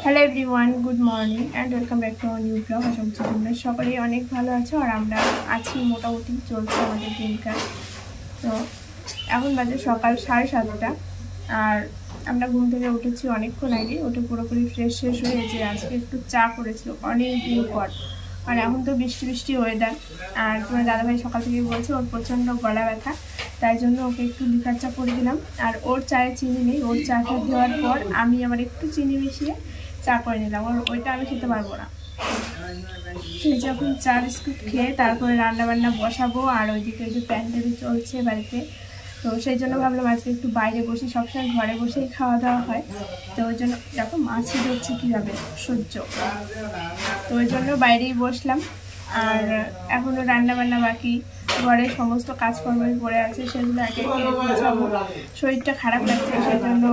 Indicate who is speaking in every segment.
Speaker 1: Hello everyone, good morning and welcome back to our new blog. আশা করছি তোমরা সকলেই অনেক ভালো আছো আর আমরা আছি, মোটামুটি চলছে আমাদের দিনকাল। তো এখন বাজে সকাল 7:30 আর আমরা ঘুম থেকে উঠেছি অনেকক্ষণ আগে, উঠে পুরোপুরি ফ্রেশ হয়ে যে আজকে একটু চা করেছিল অনেক দিন পর। আর এখন তো বৃষ্টি বৃষ্টি ওয়েদার, আর তোমার দাদাভাই সকাল থেকে বলছে ওর প্রচণ্ড গলা ব্যথা, তাই জন্য ওকে একটু লিকার চা করে দিলাম। আর ওর চায়ে চিনি নেই, ওর চাটা দেওয়ার পর আমি আবার একটু চিনি মিশিয়ে চা করে নিলাম, আর ওইটা আমি খেতে পারবো না। যখন চা বিস্কুট খেয়ে তারপরে রান্নাবান্না বসাবো, আর ওইদিকে যে প্যান্ডেল চলছে বাড়িতে, তো সেই জন্য ভাবলাম আজকে একটু বাইরে বসি। সবসময় ঘরে বসেই খাওয়া দাওয়া হয়, তো ওই জন্য দেখো মাছি ধরছে কীভাবে সহ্য, তো ওই জন্য বাইরেই বসলাম। আর এখনও রান্নাবান্না বাকি, ঘরের সমস্ত কাজকর্মই পড়ে আছে, সেগুলো একে গোছাবো। শরীরটা খারাপ লাগছে, সেই জন্য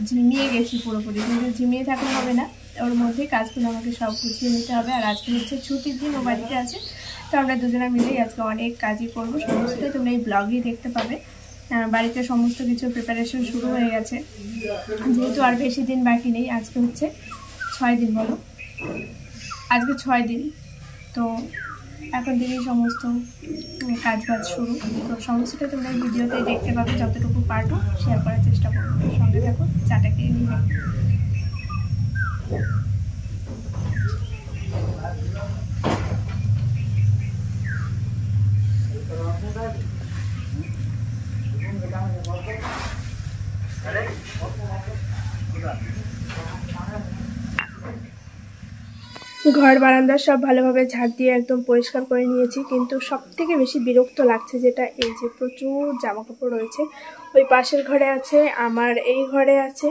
Speaker 1: ঝিমিয়ে গেছি পুরোপুরি, কিন্তু ঝিমিয়ে থাকলে হবে না, ওর মধ্যেই কাজগুলো আমাকে সব গুছিয়ে নিতে হবে। আর আজকে হচ্ছে ছুটির দিন, ও বাড়িতে আছে, তো আমরা দুজনে মিলেই আজকে অনেক কাজই করবো। সমস্তটাই তোমরা এই ব্লগেই দেখতে পাবে। বাড়িতে সমস্ত কিছু প্রিপারেশন শুরু হয়ে গেছে, যেহেতু আর বেশি দিন বাকি নেই। আজকে হচ্ছে 6 দিন, বলো আজকে 6 দিন, তো এখন থেকেই সমস্ত কাজ শুরু। তো সমস্তটা তোমরা ভিডিওতে দেখতে পাবে, যতটুকু পারবো শেয়ার করার চেষ্টা করবো। সঙ্গে থাকো, চাটা খেয়ে নিবে। ঘর বারান্দা সব ভালোভাবে ঝাড় দিয়ে একদম পরিষ্কার করে নিয়েছি, কিন্তু সব থেকে বেশি বিরক্ত লাগছে যেটা, এই যে প্রচুর জামা কাপড় রয়েছে। ওই পাশের ঘরে আছে, আমার এই ঘরে আছে,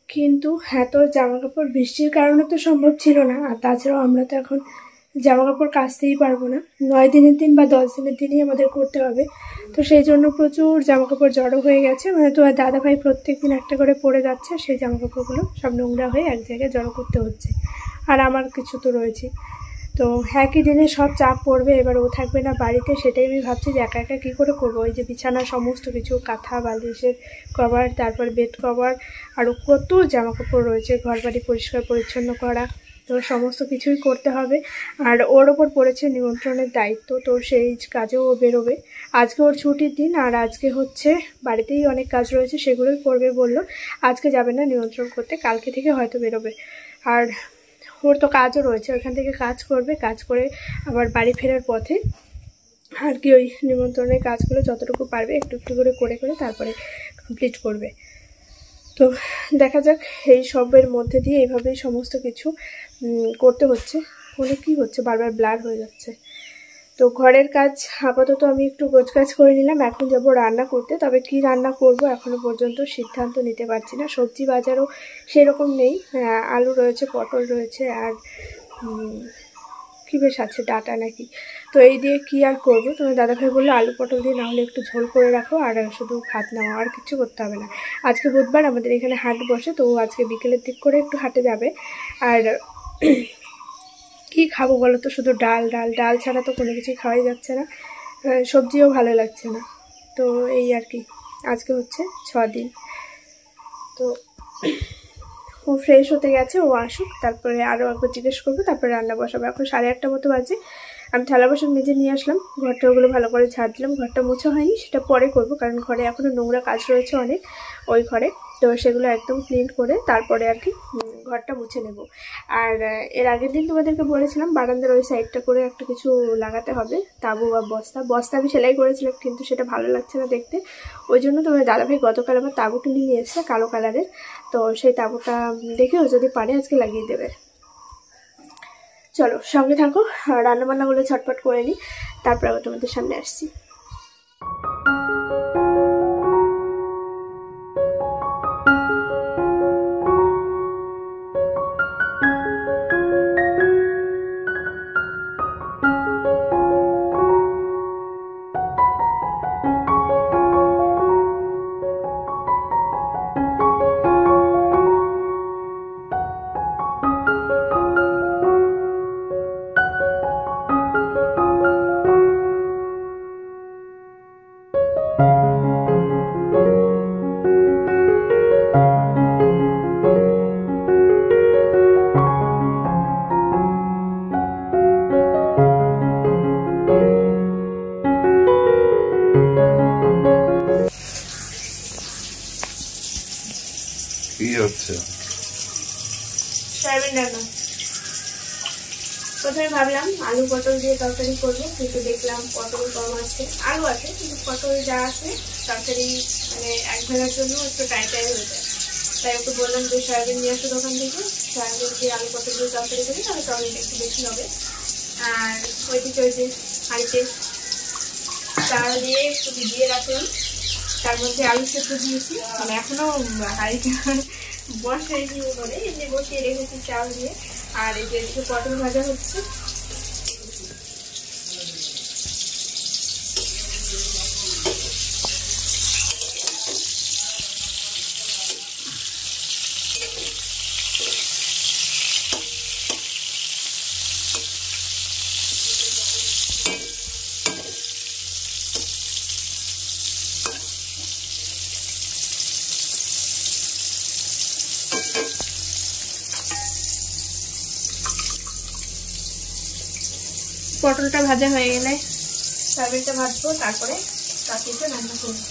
Speaker 1: কিন্তু এত জামা কাপড় বৃষ্টির কারণে তো সম্ভব ছিল না। আর তাছাড়াও আমরা তো এখন জামা কাপড় কাচতেই পারবো না, 9 দিনের দিন বা 10 দিনের দিনই আমাদের করতে হবে। তো সেই জন্য প্রচুর জামা কাপড় জড়ো হয়ে গেছে, তোমার দাদাভাই প্রত্যেক দিন একটা করে পরে যাচ্ছে, সেই জামা কাপড়গুলো সব নোংরা হয়ে এক জায়গায় জড়ো করতে হচ্ছে। আর আমার কিছু তো রয়েছে, তো একই দিনে সব চাপ পড়বে। এবার ও থাকবে না বাড়িতে, সেটাই আমি ভাবছি যে একা একা কী করে করবো। ওই যে বিছানার সমস্ত কিছু, কাঁথা, বালিশের কভার, তারপর বেড কভার, আরও কত জামা কাপড় রয়েছে, ঘর বাড়ি পরিষ্কার পরিচ্ছন্ন করা, তো সমস্ত কিছুই করতে হবে। আর ওর ওপর পড়েছে নিমন্ত্রণের দায়িত্ব, তো সেই কাজেও ও বেরোবে। আজকে ওর ছুটির দিন, আর আজকে হচ্ছে বাড়িতেই অনেক কাজ রয়েছে, সেগুলোই করবে বললো। আজকে যাবে না নিমন্ত্রণ করতে, কালকে থেকে হয়তো বেরোবে। আর ওর তো কাজও রয়েছে, ওইখান থেকে কাজ করবে, কাজ করে আবার বাড়ি ফেরার পথে আর কি ওই নিমন্ত্রণের কাজগুলো যতটুকু পারবে একটু একটু করে তারপরে কমপ্লিট করবে। তো দেখা যাক, এই সবের মধ্যে দিয়ে এইভাবেই সমস্ত কিছু করতে হচ্ছে। ফোনে কী হচ্ছে, বারবার ব্লার হয়ে যাচ্ছে। তো ঘরের কাজ আপাতত আমি একটু গোছগাছ করে নিলাম, এখন যাব রান্না করতে। তবে কি রান্না করব এখনো পর্যন্ত সিদ্ধান্ত নিতে পারছি না। সবজি বাজারও সেরকম নেই, আলু রয়েছে, পটল রয়েছে, আর কি বেশ আছে ডাটা নাকি, তো এই দিয়ে কি আর করবো। তোমার দাদাভাই বললো আলু পটল দিয়ে না হলে একটু ঝোল করে রাখো, আর শুধু ভাত নাও, আর কিছু করতে হবে না। আজকে বুধবার, আমাদের এখানে হাট বসে, তো আজকে বিকেলের দিক করে একটু হাটে যাবে। আর কি খাবো বলো তো, শুধু ডাল ডাল ডাল ছাড়া তো কোনো কিছুই খাওয়াই যাচ্ছে না, সবজিও ভালো লাগছে না। তো এই আর কি, আজকে হচ্ছে 6 দিন। তো ও ফ্রেশ হতে গেছে, ও আসুক, তারপরে আরও একবার জিজ্ঞেস করবো, তারপরে রান্না বসাবো। এখন 8:30 মতো বাজে। আমি থালা বাসন মেজে নিয়ে আসলাম, ঘরটা ওগুলো ভালো করে ঝাড় দিলাম। ঘরটা মোছা হয়নি, সেটা পরে করব, কারণ ঘরে এখনও নোংরা কাজ রয়েছে অনেক ওই ঘরে, তো সেগুলো একদম ক্লিন করে তারপরে আর কি ঘরটা মুছে নেব। আর এর আগের দিন তোমাদেরকে বলেছিলাম বারান্দার ওই সাইডটা করে একটা কিছু লাগাতে হবে, তাঁবু বা বস্তা আমি সেলাই করেছিলাম, কিন্তু সেটা ভালো লাগছে না দেখতে। ওই জন্য তোমার দাদাভাই গতকাল আমার তাঁবু কিনে নিয়ে এসেছে কালো কালারের, তো সেই তাঁবুটা দেখেও যদি পারে আজকে লাগিয়ে দেবে। চলো সঙ্গে থাকো, রান্নাবান্নাগুলো ছটপট করে নিই, তারপর আবার তোমাদের সামনে আসছি। সয়াবিন রান্না। প্রথমে ভাবলাম আলু পটল দিয়ে তরকারি করবো, কিন্তু দেখলাম পটল কম আছে, আলু আছে কিন্তু পটল যা আছে তরকারি মানে এক ভাজার জন্য একটু টাই টাই হয়ে যায়। তাই ওকে বললাম যে সয়াবিন নিয়ে আসো দোকান থেকে, সয়াবিন দিয়ে আলু পটল দিয়ে তরকারি করি, তাহলে তরকারিটা একটু বেশি হবে। আর ওইদিকে ওই যে হাঁড়িতে চাল দিয়ে একটু ভিজিয়ে রাখলাম, তার মধ্যে আলু সেদ্ধ দিয়েছি, মানে এখনো হাঁড়িটা বসাইনি বলে এমনি বসিয়ে রেখেছি চাল দিয়ে। আর এই যে এদিকে পটল ভাজা হচ্ছে। পটলটা ভাজা হয়ে গেলে সয়াবিনটা ভাজবো, তারপরে কাকিটা রান্না করবো।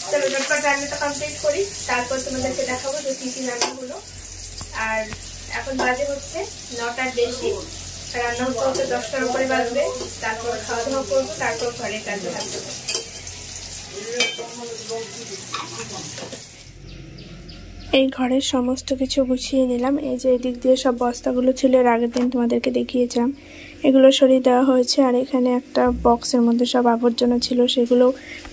Speaker 1: চলো ঝটপট রান্নাটা কমপ্লিট করি, তারপর তোমাদেরকে দেখাবো যে কি কি রান্না হলো। আর এখন বাজে হচ্ছে 9টার বেশি, রান্না করতে 10টার উপরে বাজবে, তারপর খাওয়া দাওয়া করবো, তারপর ঘরের কাজে লাগবে। এই ঘরের সমস্ত কিছু গুছিয়ে নিলাম। এই যে এদিক দিয়ে সব বস্তাগুলো ছিল, এর আগের দিন তোমাদেরকে দেখিয়েছিলাম, এগুলো সরিয়ে দেওয়া হয়েছে। আর এখানে একটা বক্সের মধ্যে সব আবর্জনা ছিল, সেগুলো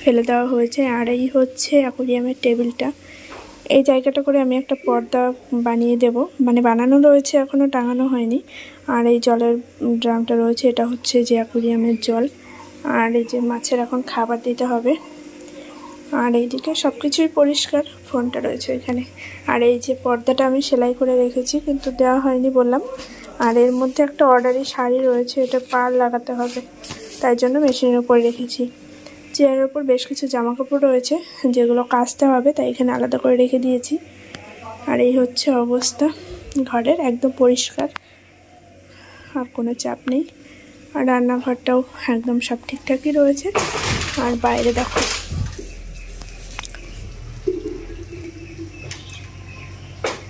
Speaker 1: ফেলে দেওয়া হয়েছে। আর এই হচ্ছে অ্যাকোরিয়ামের টেবিলটা। এই জায়গাটা করে আমি একটা পর্দা বানিয়ে দেব, মানে বানানো রয়েছে, এখনও টাঙানো হয়নি। আর এই জলের ড্রামটা রয়েছে, এটা হচ্ছে যে অ্যাকোরিয়ামের জল। আর এই যে মাছের এখন খাবার দিতে হবে। আর এইদিকে সব কিছুই পরিষ্কার, ফোনটা রয়েছে এখানে। আর এই যে পর্দাটা আমি সেলাই করে রেখেছি, কিন্তু দেওয়া হয়নি বললাম। আর এর মধ্যে একটা অর্ডারি শাড়ি রয়েছে, এটা পার লাগাতে হবে, তাই জন্য মেশিনের উপর রেখেছি। চেয়ারের উপর বেশ কিছু জামা কাপড় রয়েছে, যেগুলো কাচতে হবে, তাই এখানে আলাদা করে রেখে দিয়েছি। আর এই হচ্ছে অবস্থা ঘরের, একদম পরিষ্কার, আর কোনো চাপ নেই। আর রান্নাঘরটাও একদম সব ঠিকঠাকই রয়েছে। আর বাইরে দেখো,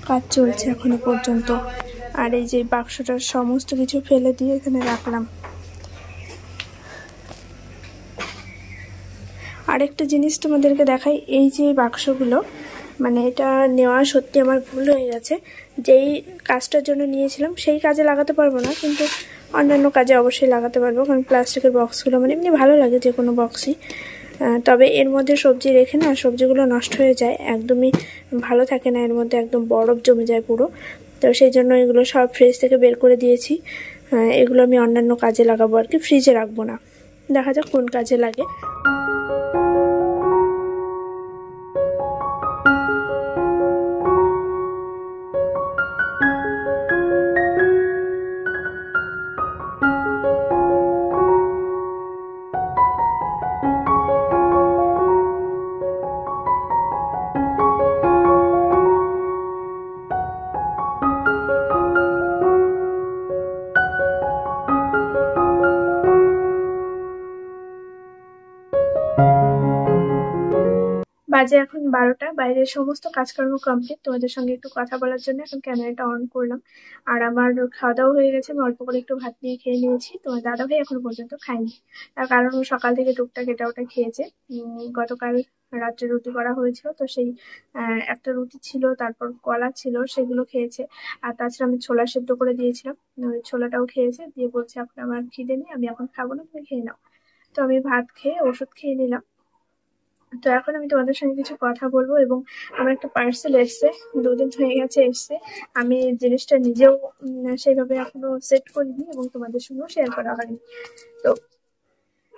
Speaker 1: কাজ চলছে এখনো পর্যন্ত। আর এই যে বাক্সটার সমস্ত কিছু ফেলে দিয়ে এখানে রাখলাম। আরেকটা জিনিস তোমাদেরকে দেখাই, এই যে বাক্সগুলো, মানে এটা নেওয়া সত্যি আমার ভুল হয়ে গেছে। যেই কাজটার জন্য নিয়েছিলাম সেই কাজে লাগাতে পারবো না, কিন্তু অন্যান্য কাজে অবশ্যই লাগাতে পারবো, কারণ প্লাস্টিকের বক্সগুলো মানে এমনি ভালো লাগে যে কোনো বক্সই। তবে এর মধ্যে সবজি রেখে না সবজিগুলো নষ্ট হয়ে যায়, একদমই ভালো থাকে না, এর মধ্যে একদম বরফ জমে যায় পুরো। তো সেই জন্য এগুলো সব ফ্রিজ থেকে বের করে দিয়েছি। এগুলো আমি অন্যান্য কাজে লাগাবো আর কি, ফ্রিজে রাখবো না। দেখা যাক কোন কাজে লাগে। বাজে এখন 12টা, বাইরের সমস্ত কাজকর্ম কমপ্লিট। তোমাদের সঙ্গে একটু কথা বলার জন্য এখন ক্যামেরাটা অন করলাম। আর আমার খাওয়া দাওয়া হয়ে গেছে, আমি অল্প করে একটু ভাত নিয়ে খেয়ে নিয়েছি। তোমার দাদা ভাই এখনো পর্যন্ত খায়নি, তার কারণ ও সকাল থেকে টুকটাক এটা ওটা খেয়েছে। গতকাল রাত্রে রুটি করা হয়েছিল, তো সেই একটা রুটি ছিল, তারপর কলা ছিল, সেগুলো খেয়েছে। আর তাছাড়া আমি ছোলা সেদ্ধ করে দিয়েছিলাম, ওই ছোলাটাও খেয়েছে, দিয়ে বলছে এখন আমার খিদে নেই, আমি এখন খাবো না, তুমি খেয়ে নাও। তো আমি ভাত খেয়ে ওষুধ খেয়ে নিলাম। তো এখন আমি তোমাদের সঙ্গে কিছু কথা বলবো, এবং আমার একটা পার্সেল এসছে, 2 দিন হয়ে গেছে এসছে। আমি জিনিসটা নিজেও সেইভাবে এখনো সেট করিনি, এবং তোমাদের সঙ্গেও শেয়ার করা হয়নি। তো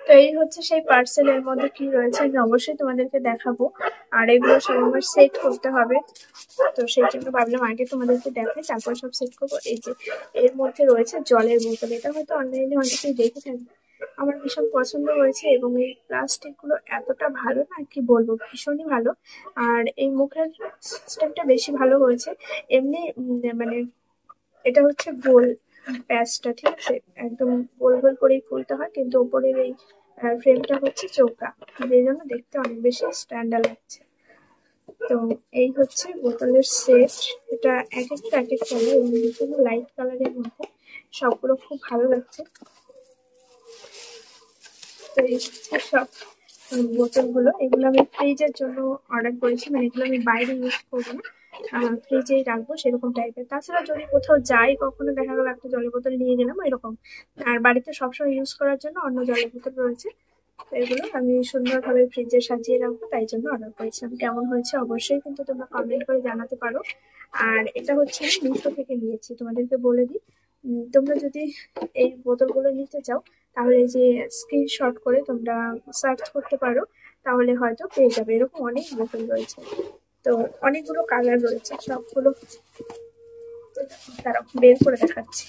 Speaker 1: তো এই হচ্ছে সেই পার্সেলের মধ্যে কি রয়েছে, আমি অবশ্যই তোমাদেরকে দেখাবো। আর এগুলো সব আমার সেট করতে হবে, তো সেই জন্য ভাবলাম আগে তোমাদেরকে দেখাই, তারপর সব সেট করবো। এই যে এর মধ্যে রয়েছে জলের বোতল, এটা হয়তো অনলাইনে অনেকেই দেখে থাকবে, আমার ভীষণ পছন্দ হয়েছে। এবং এই প্লাস্টিক গুলো এতটা ভালো না, কি বলবো, ভীষণই ভালো। আর এই মুখের সিস্টেমটা বেশি ভালো হয়েছে। এমনি মানে এটা হচ্ছে গোল, প্যাচটা, ঠিক আছে, একদম গোল গোল করেই খুলতে হয়, কিন্তু ওপরের এই ফ্রেমটা হচ্ছে চৌকা, যে জন্য দেখতে অনেক বেশি স্ট্যান্ডার্ড লাগছে। তো এই হচ্ছে বোতলের সেট। এটা এক একটা এক এক কালার এবং বিভিন্ন লাইট কালারের মধ্যে, সবগুলো খুব ভালো লাগছে। তো এই হচ্ছে সব বোতলগুলো। এগুলো আমি ফ্রিজের জন্য অর্ডার করেছি, মানে এগুলো আমি বাইরে ইউজ করবো না, ফ্রিজেই রাখবো সেরকম টাইপের। তাছাড়া যদি কোথাও যাই, কখনো দেখা গেলো একটা জলের বোতল নিয়ে গেলাম এরকম, আর বাড়িতে সবসময় ইউজ করার জন্য অন্য জলের বোতল রয়েছে। তো এগুলো আমি সুন্দরভাবে ফ্রিজে সাজিয়ে রাখবো, তাই জন্য অর্ডার করেছিলাম। কেমন হয়েছে অবশ্যই কিন্তু তোমরা কমেন্ট করে জানাতে পারো। আর এটা হচ্ছে আমি মিশো থেকে নিয়েছি, তোমাদেরকে বলে দিই। তোমরা যদি এই বোতলগুলো নিতে চাও, তাহলে এই যে স্ক্রিনশট করে তোমরা সার্চ করতে পারো, তাহলে হয়তো পেয়ে যাবে। এরকম অনেক বোতল রয়েছে, তো অনেকগুলো কালার রয়েছে, সবগুলো তারা বের করে দেখাচ্ছি।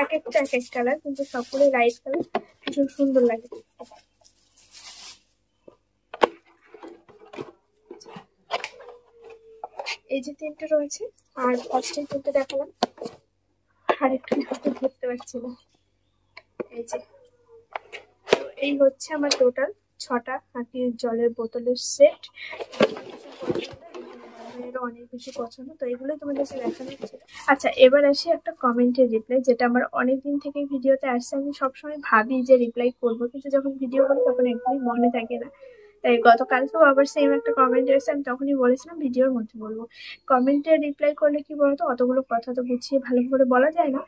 Speaker 1: এক একটা এক এক কালার, কিন্তু সবগুলো লাইট কালার, ভীষণ সুন্দর লাগে। এই যে তিনটে রয়েছে, আর ফার্স্টের তিনটে দেখালাম, আরেকটা ধরতে পারছি না। এই যে, তো এই হচ্ছে আমার টোটাল 6টা জলের বোতলের সেট। অনেক বেশি পছন্দ, তো এগুলোই তোমাদেরকে দেখানো হচ্ছে। আচ্ছা, এবার আসি একটা কমেন্টের রিপ্লাই, যেটা আমার অনেকদিন থেকে ভিডিওতে আসছে। আমি সবসময় ভাবি যে রিপ্লাই করবো, কিন্তু যখন ভিডিও করি তখন একদমই মনে থাকে না। তাই গতকালকেও আবার সেম একটা কমেন্ট এসেছে, আমি তখনই বলেছিলাম ভিডিওর মধ্যে বলবো। কমেন্টে রিপ্লাই করলে কি বলতো, অতগুলো কথা তো গুছিয়ে ভালো করে বলা যায় না,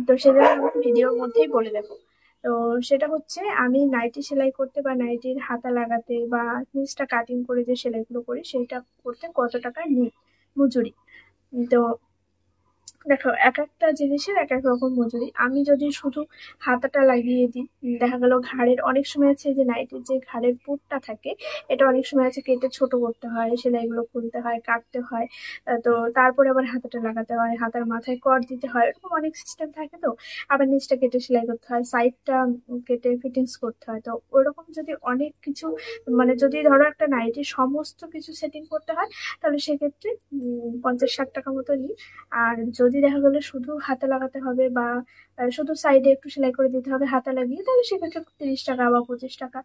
Speaker 1: তো সেজন্য আমি ভিডিওর মধ্যেই বলে দেবো। তো সেটা হচ্ছে, আমি নাইটি সেলাই করতে বা নাইটির হাতা লাগাতে বা নিচটা কাটিং করে যে সেলাইগুলো করি, সেটা করতে কত টাকা নিই মজুরি। তো দেখো, এক একটা জিনিসের এক এক রকম মজুরি। আমি যদি শুধু হাতাটা লাগিয়ে দিই, দেখা গেল ঘাড়ের অনেক সময় আছে যে নাইটের যে ঘাড়ের পুরটা থাকে, এটা অনেক সময় আছে কেটে ছোট করতে হয়, সেলাইগুলো খুলতে হয়, কাটতে হয়, তো তারপরে আবার হাতাটা লাগাতে হয়, হাতার মাথায় কর দিতে হয়, এরকম অনেক সিস্টেম থাকে। তো আবার নিচটা কেটে সেলাই করতে হয়, সাইডটা কেটে ফিটিংস করতে হয়। তো ওইরকম যদি অনেক কিছু, মানে যদি ধরো একটা নাইটির সমস্ত কিছু সেটিং করতে হয়, তাহলে সেক্ষেত্রে 50-60 টাকা মতো নিই। আর যদি দেখা গেলো শুধু হাতে লাগাতে হবে বা শুধু সাইডে একটু সেলাই করে দিতে হবে হাতা লাগিয়ে, তাহলে সেক্ষেত্রে 30 টাকা বা 25 টাকা,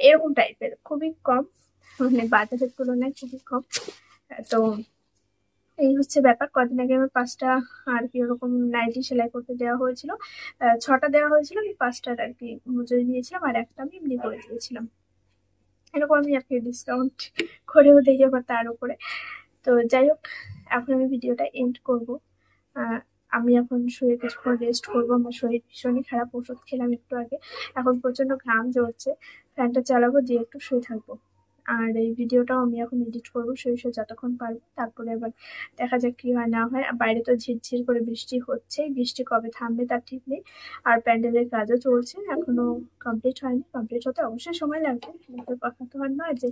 Speaker 1: এরকম টাইপের, খুবই কম, মানে বাজারের তুলনায় খুবই কম। তো এই হচ্ছে ব্যাপার। কদিন আগে আমার 5টা আর কি ওরকম নাইটি সেলাই করতে দেওয়া হয়েছিল, 6টা দেওয়া হয়েছিল, আমি 5টার আর কি মজুরি নিয়েছিলাম, আর একটা আমি এমনি করে দিয়েছিলাম। এরকম আমি আর কি ডিসকাউন্ট করেও দিই আবার তার উপরে। তো যাই হোক, এখন আমি ভিডিওটা এন্ড করবো। আমি এখন শুয়ে কিছুক্ষণ রেস্ট করবো, আমার শরীর ভীষণই খারাপ, ওষুধ খেলাম একটু আগে, এখন প্রচন্ড ঘাম ঝরছে, ফ্যানটা চালাবো, দিয়ে একটু শুয়ে থাকবো। আর এই ভিডিওটাও আমি এখন এডিট করবো শুয়ে শুয়ে যতক্ষণ পারবো, তারপরে আবার দেখা যাক কি হয় না হয়। বাইরে তো ঝিরঝির করে বৃষ্টি হচ্ছে, বৃষ্টি কবে থামবে তার ঠিক নেই। আর প্যান্ডেলের কাজও চলছে, এখনো কমপ্লিট হয়নি, কমপ্লিট হতে অবশ্যই সময় লাগবে, কিন্তু কথা তো আর নয় যে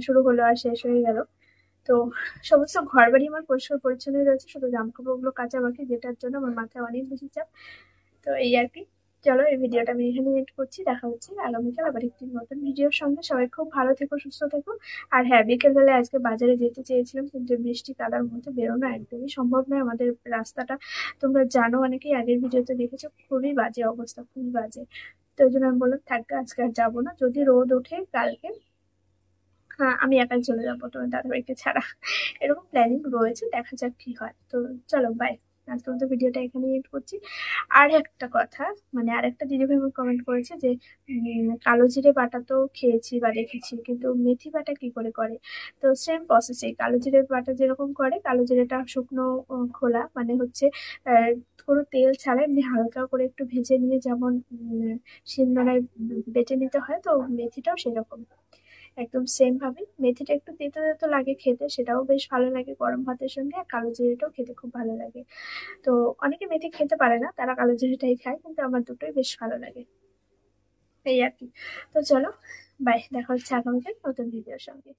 Speaker 1: শুরু হলো আর শেষ হয়ে গেল। তো সমস্ত ঘর বাড়ি আমার পরিষ্কার পরিচ্ছন্ন রয়েছে, শুধু জামা কাপড়গুলো কাচা বাকি, যেটার জন্য আমার মাথায় অনেক বেশি চাপ। তো এই আর কি, চলো এই ভিডিওটা আমি এখানে এড করছি। দেখা হচ্ছে আগামীকাল আবার একটি নতুন ভিডিওর সঙ্গে। সবাই খুব ভালো থেকো, সুস্থ থেকো। আর হ্যাঁ, বিকেলবেলা আজকে বাজারে যেতে চেয়েছিলাম, কিন্তু বৃষ্টি কাদার মধ্যে বেরোনো একদমই সম্ভব নয়। আমাদের রাস্তাটা তোমরা জানো, অনেকেই আগের ভিডিওতে দেখেছো, খুবই বাজে অবস্থা, খুবই বাজে। তো ওই জন্য আমি বললাম থাকবে, আজকে আর যাবো না, যদি রোদ ওঠে কালকে হ্যাঁ আমি একাই চলে যাবো তোমার দাদাভাইকে ছাড়া, এরকম প্ল্যানিং রয়েছে, দেখা যাক কি হয়। তো চলো বাই, আজকের মতো ভিডিওটা এখানে এড করছি। আর একটা কথা, মানে আর একটা দিদিভাই আমার কমেন্ট করেছে যে কালো জিরে বাটা তো খেয়েছি বা দেখেছি, কিন্তু মেথি বাটা কি করে করে। তো সেম প্রসেসে কালো জিরে বাটা যেরকম করে, কালো জিরেটা শুকনো খোলা, মানে হচ্ছে কোনো তেল ছাড়া এমনি হালকা করে একটু ভেজে নিয়ে যেমন শিলনোড়ায় বেটে নিতে হয়, তো মেথিটাও সেরকম একদম সেম ভাবে। মেথিটা একটু তেতো তেতো লাগে খেতে, সেটাও বেশ ভালো লাগে গরম ভাতের সঙ্গে, আর কালো জিরেটাও খেতে খুব ভালো লাগে। তো অনেকে মেথি খেতে পারে না, তারা কালো জিরেটাই খায়, কিন্তু আমার দুটোই বেশ ভালো লাগে, এই আর কি। তো চলো বাই, দেখা হচ্ছে আগামীকাল নতুন ভিডিওর সঙ্গে।